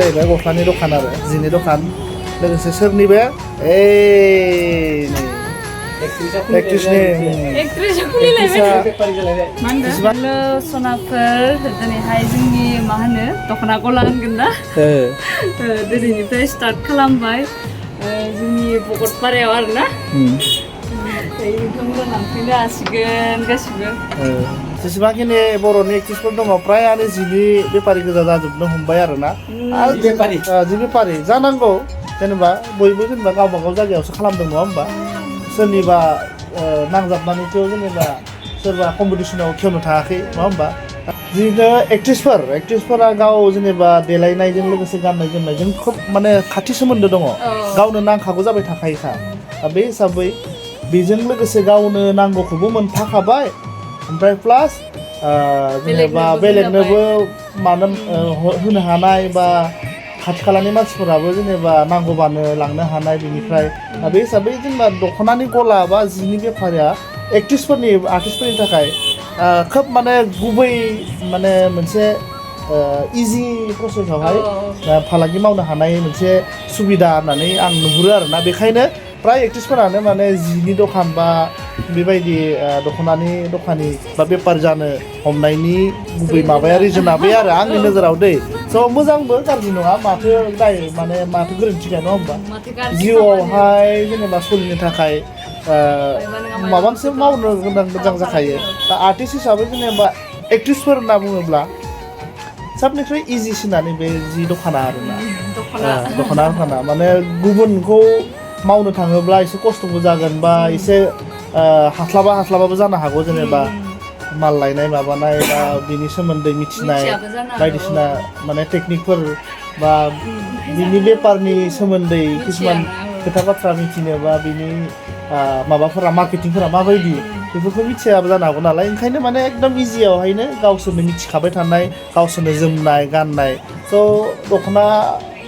जाहैबाय गस्लानि दखान आरो जिनि दखान लोगोसे सोरनि बे एक्ट्रेसआ खुलिलायबाय हेलो सनाफोर दिनैहाय जोंनि मा होनो दख'ना गला होनगोन ना दिनैनिफ्राय स्टार्ट खालामबाय जोंनि भकतपारायाव आरोना नोंथांमोना लांफैनो हासिगोन गासिबो जेसेबांखिनि बर'नि एक्ट्रेसफोर दङ फ्रायानो जिनि बेफारि गोजा जाजोबनो हमबाय आरोना जि बेफारि जानांगौ जेनेबा बयबो जेनेबा गावबा गाव जायगायावसो खालामदों नङा होमबा सोरनिबा नांजाबनानैथ' जेनेबा सोरबा कम्पिटिसनाव खेवनो थाङाखै नङा होमबा जिनो एक्ट्रेसफोरा गाव जेनेबा देलायनायजों लोगोसे गाननाय जोमनायजों खोब माने खाथि सोमोन्दो दङ गावनो नांखागौ जाबाय थाखायोखा बे हिसाबै बेजों लोगोसे गावनो नांगौखौबो मोनफाखाबाय ओमफ्राय प्लास जेनेबा बेलेगनोबो मानो होनो हानाय बा खाथि खालानि मानसिफोराबो जेनेबा नांगौबानो लांनो हानाय बेनिफ्राय बे हिसाबै जेनेबा दख'नानि गला बा जिनि बेफारिया आर्टिस्टफोरनि थाखाय खोब माने गुबै माने मोनसे इजि प्रसेसआवहाय फालांगि मावनो हानाय मोनसे सुबिदा होननानै आं नुहुरो आरोना बेखायनो फ्राय एक्ट्रेसफोरानो माने जिनि दखान बा बेबायदि दख'नानि दखानि बा बेफार जानो हमनायनि गुबै माबाया रिजोना बे आरो आंनि नोजोराव दै स' मोजांबो गाज्रि नङा माथो दाय माने माथो गोरोन्थि गैया नङा होमबा जिउआवहाय जेनेबा सोलिनो थाखाय माबा मोनसे मावनो गोनां मोजां जाखायो दा आर्टिस्ट हिसाबै जेनेबा एक्ट्रेसफोर होनना बुङोब्ला सबनिख्रुइ इजिसिनानो बे जि दखाना आरोना दख'ना माने गुबुनखौ मावनो थाङोब्ला एसे खस्थ'बो जागोन बा एसे हास्लाबाबो जानो हागौ जेनेबा माल लायनाय माबानाय बा बिनि सोमोन्दै मिथिनाय बायदिसिना माने टेकनिकफोर बा बिनि बेफारनि सोमोन्दै किसुमान खोथा बाथ्रा मिथिनो बा बिनि माबाफोरा मार्केटिंफोरा माबायदि बेफोरखौ मिथियाबो जानो हागौ नालाय ओंखायनो माने एकदम इजियावहायनो गावसोरनो मिथिखाबाय थानाय गावसोरनो जोमनाय गाननाय स' दख'ना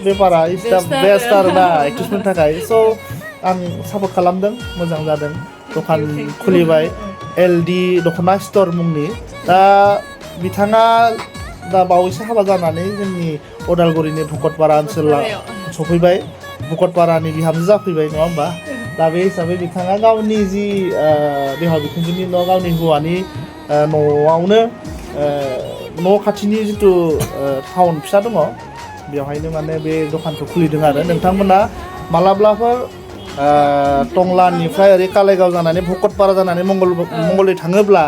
बेफारा इज दा बेस्ट आरोना एक्ट्रेसफोरनि थाखाय स' आं सापर्ट खालामदों मोजां जादों दखान खुलिबाय एलडि दख'ना स्ट'र मुंनि दा बिथाङा दा बावैसो हाबा जानानै जोंनि उदालगुरिनि भकतपारा ओनसोलाव सफैबाय भकतपारानि बिहामजो जाफैबाय नङा होमबा दा बे हिसाबै बिथाङा गावनि जि बिहाव बिखुनजोनि न' गावनि हौवानि न'आवनो न' खाथिनि जिथु टाउन फिसा दङ बेवहायनो माने बे दखानखौ खुलिदों आरो नोंथांमोना मालाब्लाफोर टंलानिफ्राय ओरै कालाइगाव जानानै भकतपारा जानानै मंगलदै थाङोब्ला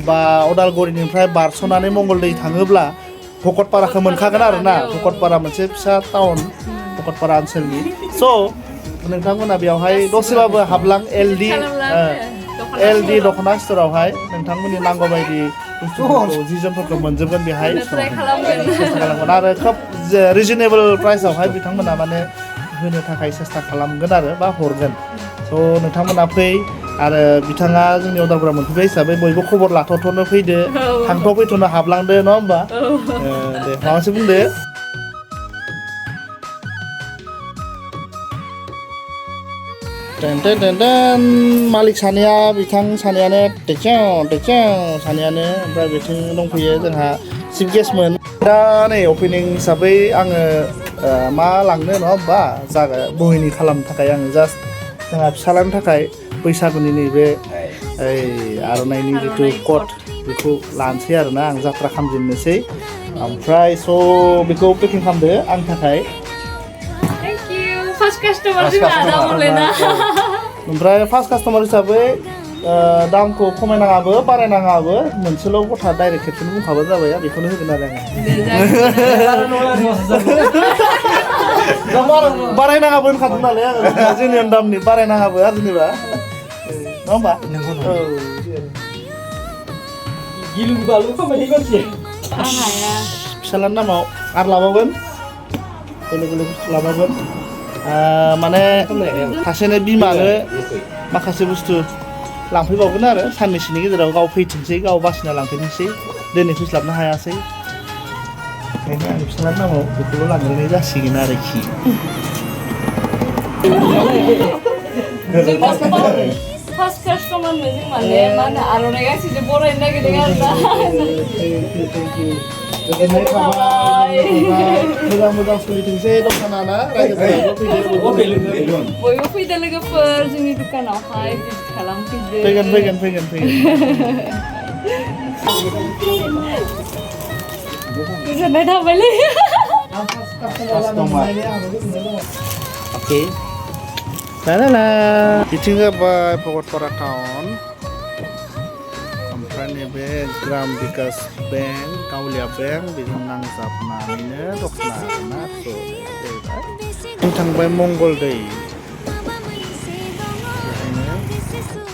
बा उदालगुरिनिफ्राय बारस'नानै मंगलदै थाङोब्ला भकतपाराखौ मोनखागोन आरोना भकतपारा मोनसे फिसा टाउन भकतपारा ओनसोलनि स' नोंथांमोना बेवहाय दसेबाबो हाबलां एलडि दख'ना स्ट'रावहाय नोंथांमोननि नांगौ बायदि बुस्थुफोरखौ जि जोमफोरखौ मोनजोबगोन बेहाय खालामगोन आरो खोब रिजनेबल प्राइसआवहाय बिथांमोना माने होनो थाखाय सेस्था खालामगोन आरो बा हरगोन स' नोंथांमोना फै आरो बिथाङा जोंनि उदालगुरियाव मोनफैबाय हिसाबै बयबो खबर लाथ'नो फैदो फैथ'नो हाबलांदो नङा होमबा दे माबा मोनसे बुंदो मालिक सानैया बिथां सानैयानो टेकचों सानैयानो ओमफ्राय बिथिं दंफैयो जोंहा चिफ गेस्टमोन दा नै अपेनिं हिसाबै आङो मा लांनो नङा होमबा बहिनि खालामनो थाखाय आङो जास्ट जोंहा फिसालानि थाखाय बैसागुनि नैबे आर'नाइनि जिथु कट बेखौ लानोसै आरोना आं जात्रा खालामजेननोसै ओमफ्राय स' बेखौ पेकिं खालामदो आंनि थाखाय ओमफ्राय फार्स्ट कास्टमार हिसाबै दामखौ खमायनाङाबो बारायनाङाबो मोनसेल' गथा डाइरेक्ट खेबसेनो बुंखाबानो जाबाय बेखौनो होगोन आरो आङो बारायनाङाबो होनखादों नालाय आङो जेनेरेल दामनि बारायनाङाबो आरो जेनेबा नङा होमबा फिसालानि नामाव आरो लाबावगोन बेलेग बुस्थु लाबावगोन माने सासेनो बिमानो माखासे बुस्थु लांफैबावगोन आरो साननैसोनि गेजेराव गाव फैथोंसै गाव बासिना लांफैनोसै दिनै फैस्लाबनो हायासै ओंखायनो आंनि फिसालानि नामाव बेखौल' लांग्रोनाय जासिगोन आरोखि फार्स्ट कास्टमार जों माने मा होनो आर'नाइ गांसेजों बरायनो नागिरदों आरोना गोजोननाय थाबाय मोजां सोलिथोंसै दखाना ना रायजोफोराबो फैदो बयबो फैदो लोगोफोर जोंनि दुखानावहाय भिजिट खालामफैदो फैगोन गोजोननाय थाबायलै Oke. Lalala. Biथिं जाबाय भगतपारा टाउन ओमफ्राय नैबे ग्राम बिकास बेंक गावलिया बेंक बेजों नांजाबनानैनो दखाना आरोना जों थांबाय मंगलदै बेहायनो